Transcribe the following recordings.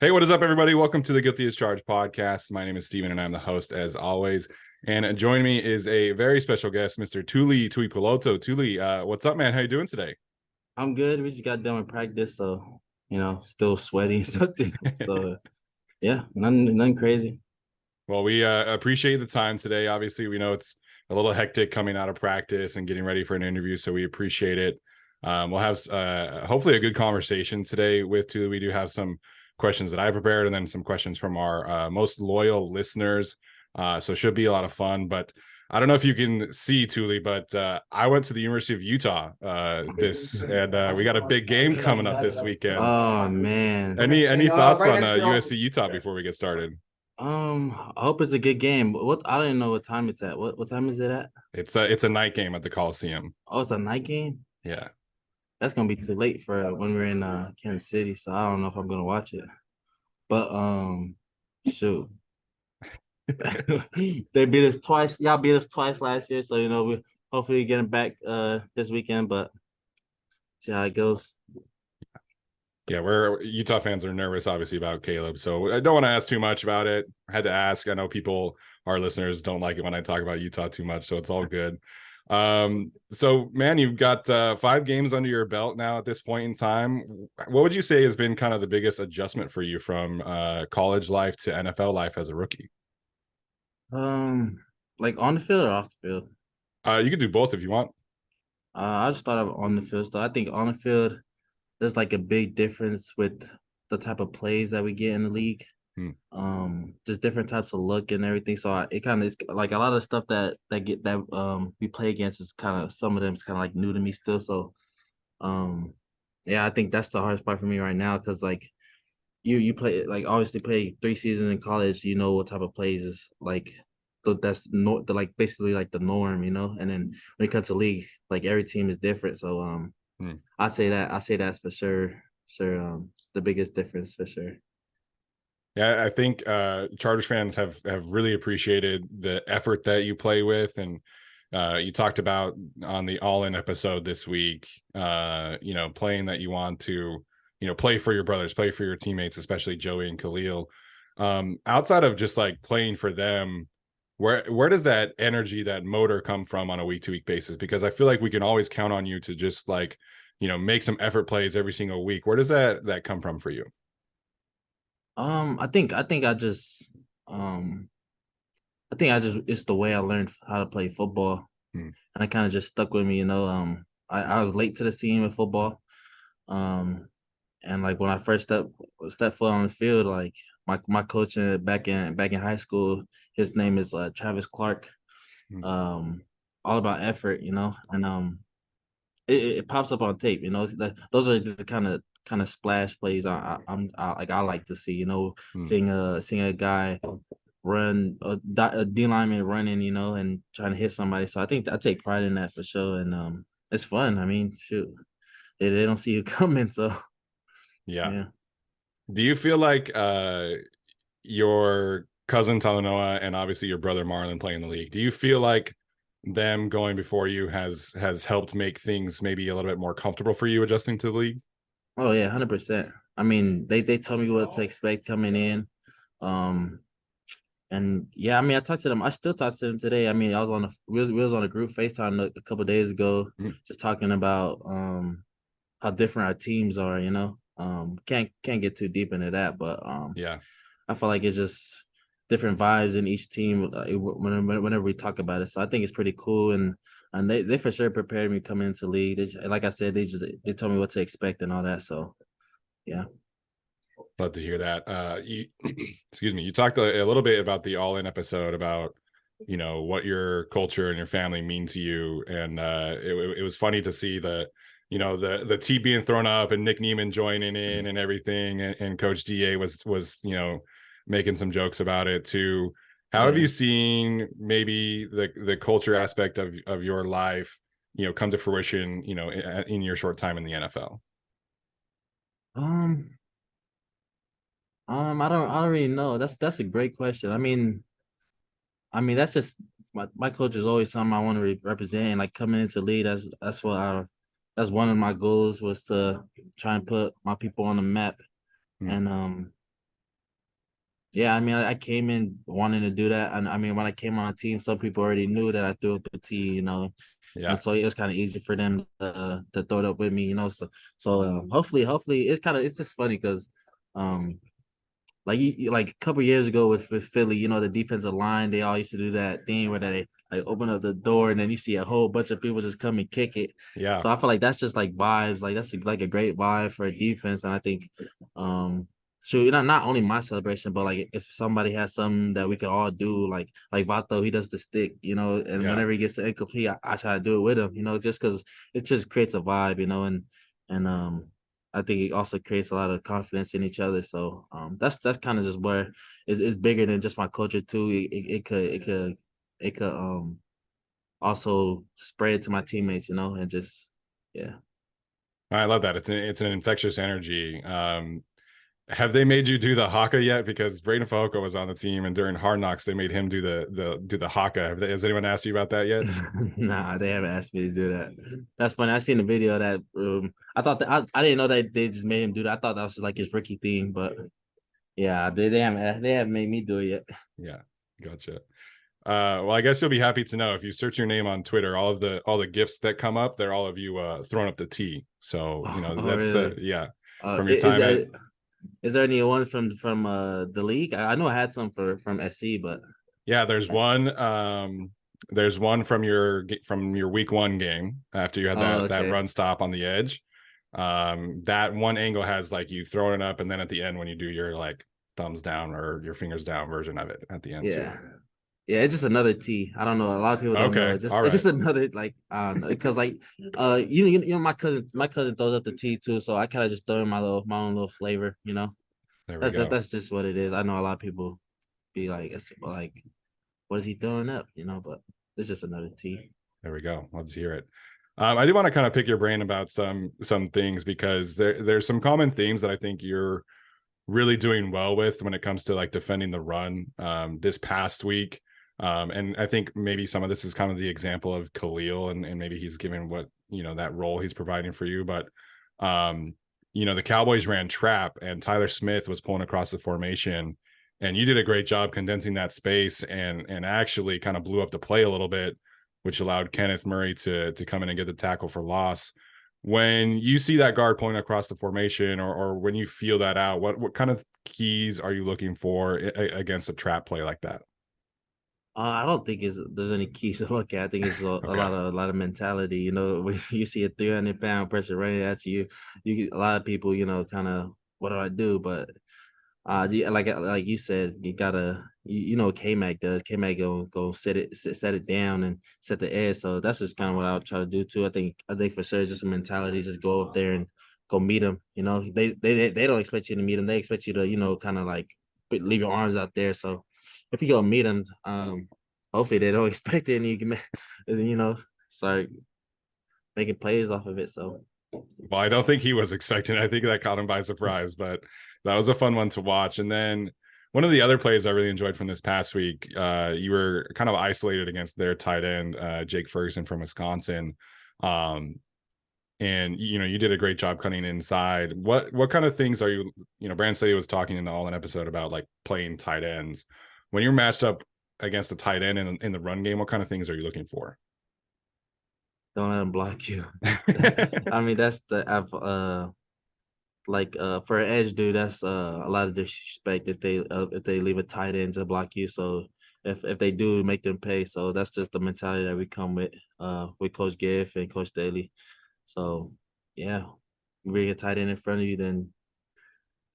Hey, what is up, everybody? Welcome to the Guilty as Charged podcast. My name is Steven, and I'm the host, as always. And joining me is a very special guest, Mr. Tuli Tuipulotu. Tuli, what's up, man? How you doing today? I'm good. We just got done with practice, so still sweaty and stuff. So yeah, nothing crazy. Well, we appreciate the time today. Obviously, we know it's a little hectic coming out of practice and getting ready for an interview, so we appreciate it. We'll have hopefully a good conversation today with Tuli. We do have some questions that I prepared, and then some questions from our most loyal listeners. So should be a lot of fun. But I don't know if you can see, Tuli, but I went to the University of Utah and we got a big game coming up this weekend. Oh man. Any thoughts on USC Utah before we get started? I hope it's a good game. What I don't even know what time it's at. What time is it at? It's a night game at the Coliseum. Oh, it's a night game. Yeah. That's gonna be too late for when we're in Kansas City, so I don't know if I'm gonna watch it. But shoot. They beat us twice. Y'all beat us twice last year, so we hopefully getting back this weekend, but see how it goes. Yeah, we're Utah fans are nervous, obviously, about Caleb. So I don't want to ask too much about it. I had to ask. I know people, our listeners, don't like it when I talk about Utah too much, so it's all good. So man, you've got 5 games under your belt now at this point in time. What would you say has been kind of the biggest adjustment for you from college life to NFL life as a rookie? Like on the field or off the field? You could do both if you want. I just thought of on the field. So I think on the field, there's like a big difference with the type of plays that we get in the league. Hmm. Just different types of look and everything. So it kind of is like a lot of stuff we play against is kind of some of them is kind of like new to me still. So yeah, I think that's the hardest part for me right now because like you play like obviously play 3 seasons in college, you know what type of plays is like that's like basically like the norm, and then when it comes to league, like every team is different. So Hmm. I say that's for sure the biggest difference for sure. Yeah, I think Chargers fans have really appreciated the effort that you play with, and you talked about on the All In episode this week. Playing that you want to, play for your brothers, play for your teammates, especially Joey and Khalil. Outside of just like playing for them, where does that energy, that motor come from on a week to week basis? Because I feel like we can always count on you to just like, make some effort plays every single week. Where does that come from for you? Um I think I just it's the way I learned how to play football, Hmm. and I kind of just stuck with me. I was late to the scene with football. Um, and like when I first step foot on the field, like my coach back in high school, his name is Travis Clark. Hmm. Um, all about effort, and it pops up on tape. Those are the kind of splash plays I like to see. Hmm. Seeing a guy run a D lineman running, and trying to hit somebody. So I think I take pride in that for sure, and it's fun. I mean, shoot, they don't see you coming, so Yeah. yeah. Do you feel like your cousin Talanoa and obviously your brother Marlon playing in the league? Do you feel like them going before you has helped make things maybe a little bit more comfortable for you adjusting to the league? Oh yeah, 100%. I mean, they told me what to expect coming in. Um, and yeah, I mean, I talked to them. I still talk to them today. I mean, we was on a group FaceTime a couple days ago, Mhm. just talking about how different our teams are. Can't get too deep into that, but Yeah. I feel like it's just different vibes in each team whenever we talk about it. So I think it's pretty cool, and they for sure prepared me coming into league. Like I said, they told me what to expect and all that. So yeah. Love to hear that. You excuse me, you talked a little bit about the All In episode about what your culture and your family mean to you, and it was funny to see the T being thrown up and Nick Neiman joining in and everything, and Coach Da was making some jokes about it too. How have Yeah. you seen maybe the culture aspect of your life come to fruition in your short time in the NFL? Um, I don't really know. That's a great question. I mean that's just my coach is always something I want to represent. And like coming into league, that's one of my goals was to try and put my people on the map. Hmm. And Yeah, I mean, I came in wanting to do that, and I mean, when I came on a team, some people already knew that I threw up the T, Yeah. and so it was kind of easy for them to throw it up with me, hopefully, it's just funny because, um, like a couple years ago with Philly, the defensive line, they all used to do that thing where they like open up the door and then you see a whole bunch of people just come and kick it. Yeah. So I feel like that's just like vibes, like that's like a great vibe for a defense, and I think, shoot, not only my celebration, but like if somebody has something that we could all do, like Vato, he does the stick, and Yeah. whenever he gets the incomplete, I try to do it with him, just because it just creates a vibe, and I think it also creates a lot of confidence in each other. So that's kind of just where it's bigger than just my culture too. It could also spread to my teammates, and just yeah. I love that. It's an infectious energy. Have they made you do the haka yet? Because Braden Fehoko was on the team, and during Hard Knocks, they made him do the haka. Has anyone asked you about that yet? Nah, they haven't asked me to do that. That's funny. I seen the video that I thought that I didn't know that they just made him do that. I thought that was just like his rookie thing, but yeah, they haven't made me do it yet. Yeah, gotcha. Well, I guess you'll be happy to know if you search your name on Twitter, all the gifts that come up, they're all of you throwing up the T. So Oh, that's really? yeah, Uh, from your i- is time at that is there any one from the league? I know I had some from SC, but yeah. There's one from your week one game after you had oh, that okay, run stop on the edge. That one angle has like you throwing it up, and then at the end when you do your like thumbs down or your fingers down version of it at the end too. yeah, yeah. It's just another T. I don't know. A lot of people don't know. Okay, It's just all it's right, just another like I don't know because like my cousin throws up the T too, so I kind of just throw in my own little flavor. there we That's go. that's just what it is. I know a lot of people be like, what is he throwing up? But it's just another T. There we go. Let's hear it. I do want to kind of pick your brain about some things because there's some common themes that I think you're really doing well with when it comes to like defending the run this past week. And I think maybe some of this is kind of the example of Khalil and maybe he's given what, that role he's providing for you. But, the Cowboys ran trap and Tyler Smith was pulling across the formation and you did a great job condensing that space and actually kind of blew up the play a little bit, which allowed Kenneth Murray to come in and get the tackle for loss. When you see that guard pulling across the formation or when you feel that out, what kind of keys are you looking for against a trap play like that? I don't think there's any keys to look at. I think it's a Okay. lot of mentality. When you see a 300-pound person running at you, a lot of people, kind of what do I do? But like you said, you gotta K-Mac does. K-Mac go set it down and set the edge. So that's just kind of what I'll try to do too. I think for sure it's just a mentality. Just go up there and go meet them. They don't expect you to meet them. They expect you to kind of like leave your arms out there. So if you go meet them, hopefully they don't expect it and you can start making plays off of it. So Well, I don't think he was expecting it. I think that caught him by surprise, but that was a fun one to watch. And then one of the other plays I really enjoyed from this past week, you were kind of isolated against their tight end, Jake Ferguson from Wisconsin. Um, and you did a great job cutting inside. What kind of things are Brandon Staley was talking in the All In episode about like playing tight ends. When you're matched up against the tight end in the run game, what kind of things are you looking for? don't let them block you. I mean, that's the I've for an edge dude, that's a lot of disrespect if they leave a tight end to block you. So if they do, make them pay. So that's just the mentality that we come with Coach Giff and Coach Daly. So yeah, you bring a tight end in front of you, then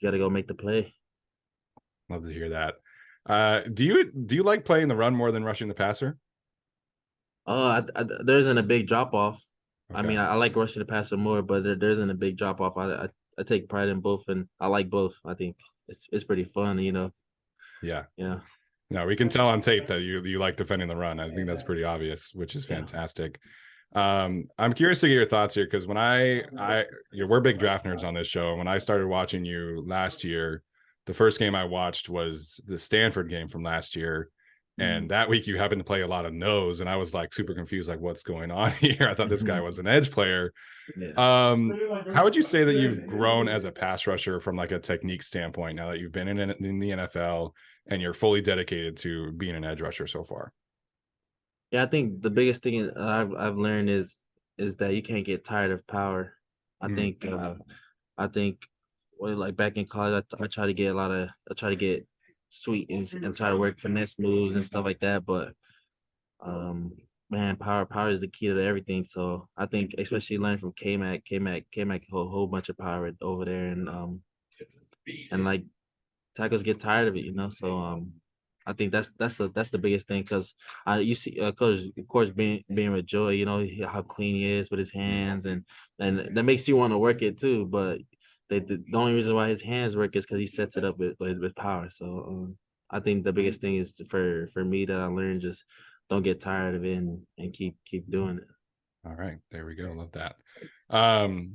you got to go make the play. Love to hear that. Do you like playing the run more than rushing the passer? There isn't a big drop off. I Okay. mean, I like rushing the passer more, but there isn't a big drop off. I take pride in both, and I like both. I think it's pretty fun. Yeah. Yeah, No, we can tell on tape that you like defending the run. I think that's pretty obvious, which is yeah. fantastic. I'm curious to get your thoughts here because when we're big draft nerds on this show. And when I started watching you last year, the first game I watched was the Stanford game from last year. And that week you happened to play a lot of nose, and I was like super confused, like what's going on here? I thought this guy was an edge player. Yeah. How would you say that you've grown as a pass rusher from like a technique standpoint now that you've been in the NFL and you're fully dedicated to being an edge rusher so far? Yeah, I think the biggest thing I've learned is that you can't get tired of power. I Mm, think I think well, like back in college, I try to get I try to get sweet and try to work finesse moves and stuff like that. But um, man, power is the key to everything. So I think especially learning from K-Mac a whole bunch of power over there, and like tackles get tired of it, you know. So I think that's the biggest thing because you see, coach, of course, being with Joey, you know how clean he is with his hands, and that makes you want to work it too. But the only reason why his hands work is because he sets it up with power. So I think the biggest thing is for me that I learned, just don't get tired of it and keep doing it. all right, there we go. Love that.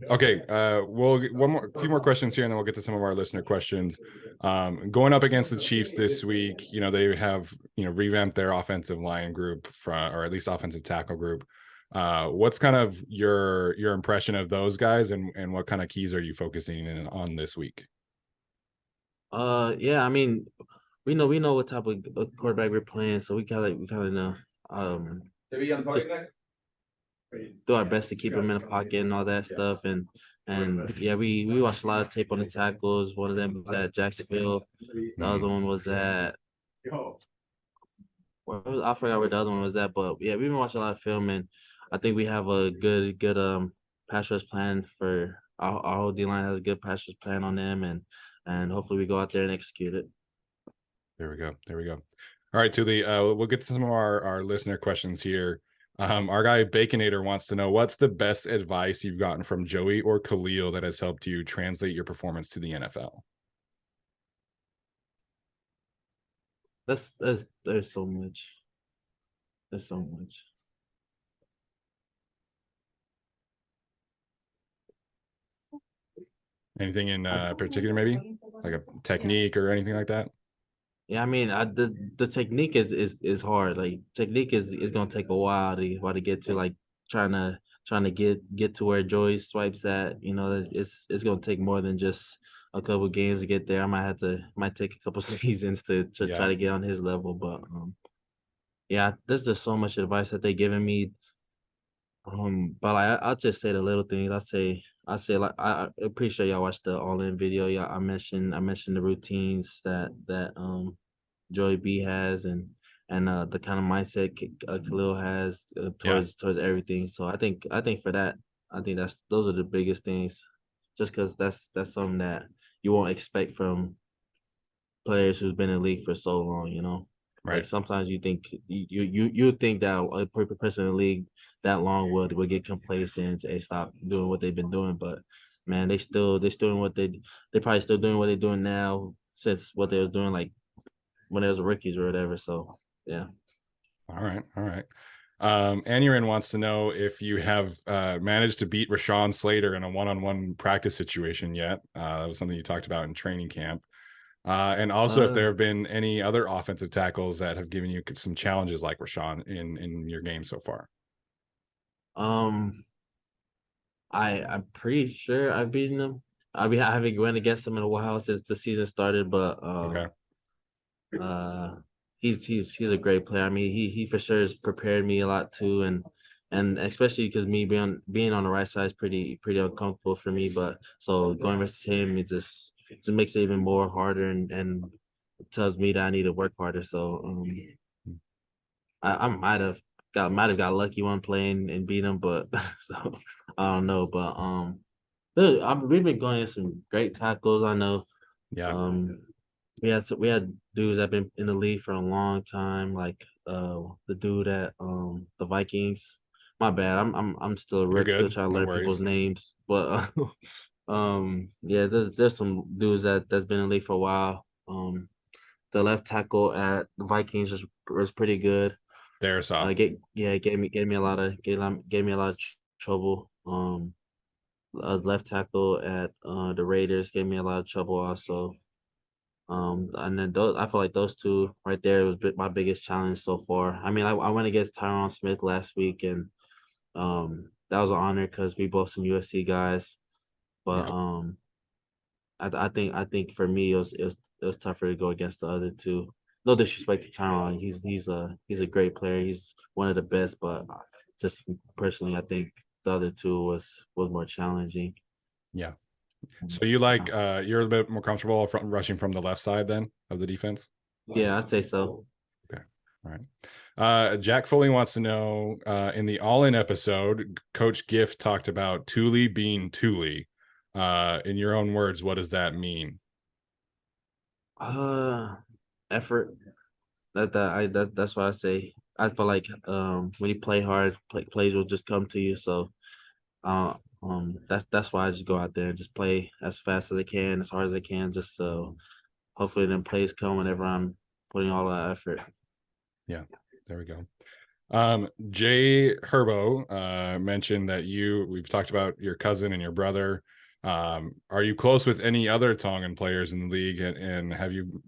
Okay, we'll get a few more questions here, and then we'll get to some of our listener questions. Going up against the Chiefs this week, they have revamped their offensive line group or at least offensive tackle group. What's kind of your impression of those guys, and what kind of keys are you focusing in on this week? Yeah, I mean, we know what type of quarterback we're playing, so we kind of know. Just do our best to keep him in the pocket and all that stuff. And yeah, we watched a lot of tape on the tackles. One of them was at Jacksonville. The other one was at I forgot where the other one was at, but yeah, we've been watching a lot of film, and I think we have a good pass rush plan for our whole D line has a good pass rush plan on them, and hopefully we go out there and execute it. There we go. There we go. All right, Tuli. We'll get to some of our listener questions here. Our guy Baconator wants to know what's the best advice you've gotten from Joey or Khalil that has helped you translate your performance to the NFL. There's so much. There's so much. Anything in I, particular, maybe like a technique or anything like that? Yeah, I mean, the technique is hard. Like technique is gonna take a while to get to like trying to get to where Joey swipes at. You know, it's gonna take more than just a couple games to get there. I might take a couple seasons to try Yeah, to get on his level. But yeah, there's just so much advice that they giving me. But like, I'll just say the little things. I say like I appreciate y'all watched the all in video. Yeah, I mentioned the routines that Joey B has and the kind of mindset Khalil has yeah, towards everything. So I think for that, I think those are the biggest things. Just because that's something that you won't expect from players who's been in the league for so long. You know, like right. sometimes you think you think that a person in the league that long would get complacent and stop doing what they've been doing, but man, they still doing they probably still doing what they're doing now since what they was doing like when they was rookies or whatever. So yeah. All right, all right. Anurin wants to know if you have managed to beat Rashawn Slater in a one-on-one practice situation yet. That was something you talked about in training camp. And also, if Uh, there have been any other offensive tackles that have given you some challenges like Rashawn in your game so far. um, I'm pretty sure I've beaten them. I haven't went against them in a while since the season started, but Okay. uh, he's a great player. I mean, he for sure has prepared me a lot too, and especially because me being on the right side is pretty uncomfortable for me. But so going versus him, it just makes it even more harder and tells me that I need to work harder. So I might have got lucky one playing and beat him, but so I don't know. But we've been going some great tackles. I know. Yeah, Um, we had dudes that been in the league for a long time, like the dude at the Vikings. My bad. I'm still a you're rook, still good. trying to No learn people's worries. names. But yeah, there's some dudes that's been in the league for a while. The left tackle at the Vikings was pretty good. There's off. Gave me a lot of trouble. Left tackle at the Raiders gave me a lot of trouble also. And then those, I feel like those two right there was my biggest challenge so far. I mean, I went against Tyron Smith last week, and that was an honor because we both some USC guys. But Yeah. I think for me it was tougher to go against the other two. No disrespect to Tyron, he's a great player. He's one of the best, but just personally, I think the other two was more challenging. Yeah. So you Yeah, like you're a bit more comfortable from rushing from the left side then of the defense? yeah, I'd say so. Okay. All right. Jack Foley wants to know in the All In episode, Coach Gift talked about Tuli being Tuli. In your own words, what does that mean? Uh, Effort. That's what I say. I feel like when you play hard, plays will just come to you. So that's why I just go out there and just play as fast as I can, as hard as I can, just so hopefully them plays come whenever I'm putting all that effort. Yeah, there we go. Jay Herbo mentioned that we've talked about your cousin and your brother. Are you close with any other Tongan players in the league? And have you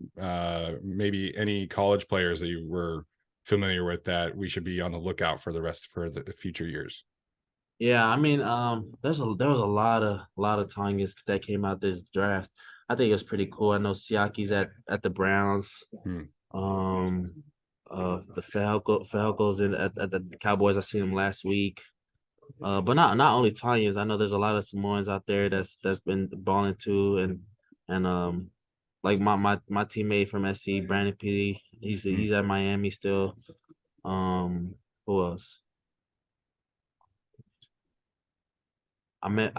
maybe any college players that you were familiar with that we should be on the lookout for the future years? Yeah, I mean, there was a lot of Tongans that came out this draft. I think it's pretty cool. I know Siaki's at the Browns. Hmm. Um, the Falcons at the Cowboys. I seen him last week. But not only Tanyas. I know there's a lot of Samoans out there that's been balling too, and like my teammate from SC, Brandon P. Hmm. He's at Miami still. Who else? I met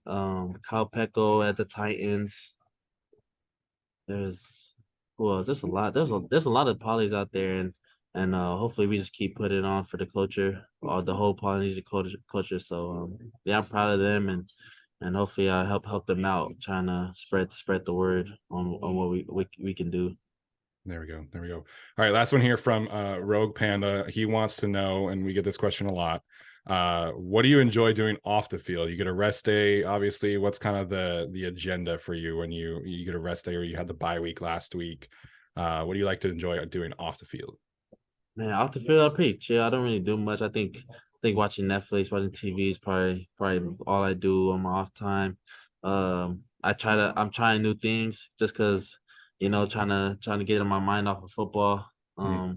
Kyle Pecco at the Titans. There's who else? There's a lot. There's a lot of polys out there, and hopefully we just keep putting it on for the culture or the whole Polynesian culture. So yeah, I'm proud of them, and hopefully I help them out trying to spread the word on what we can do. There we go. There we go. All right. Last one here from Rogue Panda. He wants to know, and we get this question a lot. What do you enjoy doing off the field? You get a rest day, obviously. What's kind of the agenda for you when you get a rest day, or you had the bye week last week? What do you like to enjoy doing off the field? Man, off the field, I'm pretty chill. I don't really do much. I think watching Netflix, watching TV is probably all I do on my off time. I'm trying new things just because, trying to get my mind off of football. Hmm.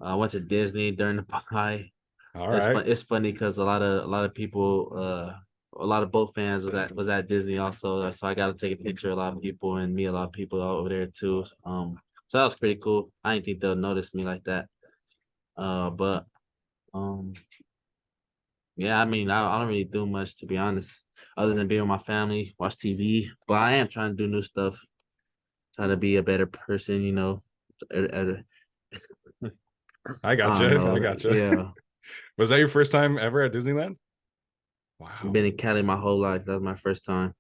I went to Disney during the bye. All It's right. fun. It's funny because a lot of people, a lot of boat fans was at Disney also. So I got to take a picture of a lot of people and meet a lot of people over there too. So that was pretty cool. I didn't think they'll notice me like that. But um, yeah, I mean, I don't really do much to be honest, other than being with my family, watch TV. But I am trying to do new stuff, trying to be a better person. I I I don't gotcha. I know. gotcha. Yeah, Was that your first time ever at Disneyland? I've Wow. been in Cali my whole life. That was my first time.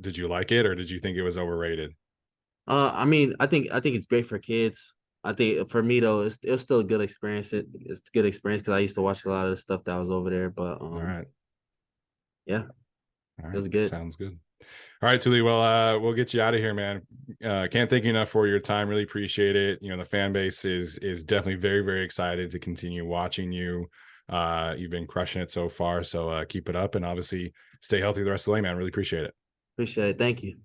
Did you like it, or did you think it was overrated? I mean, I think it's great for kids. I think for me though, it was still a good experience. It's a good experience because I used to watch a lot of the stuff that was over there. But All right. yeah, All it right. was good. Sounds good. All right, Tuli. Well, we'll get you out of here, man. Can't thank you enough for your time. Really appreciate it. You know, the fan base is definitely very, very excited to continue watching you. You've been crushing it so far. So keep it up and obviously stay healthy the rest of the way, man. Really appreciate it. Appreciate it. Thank you.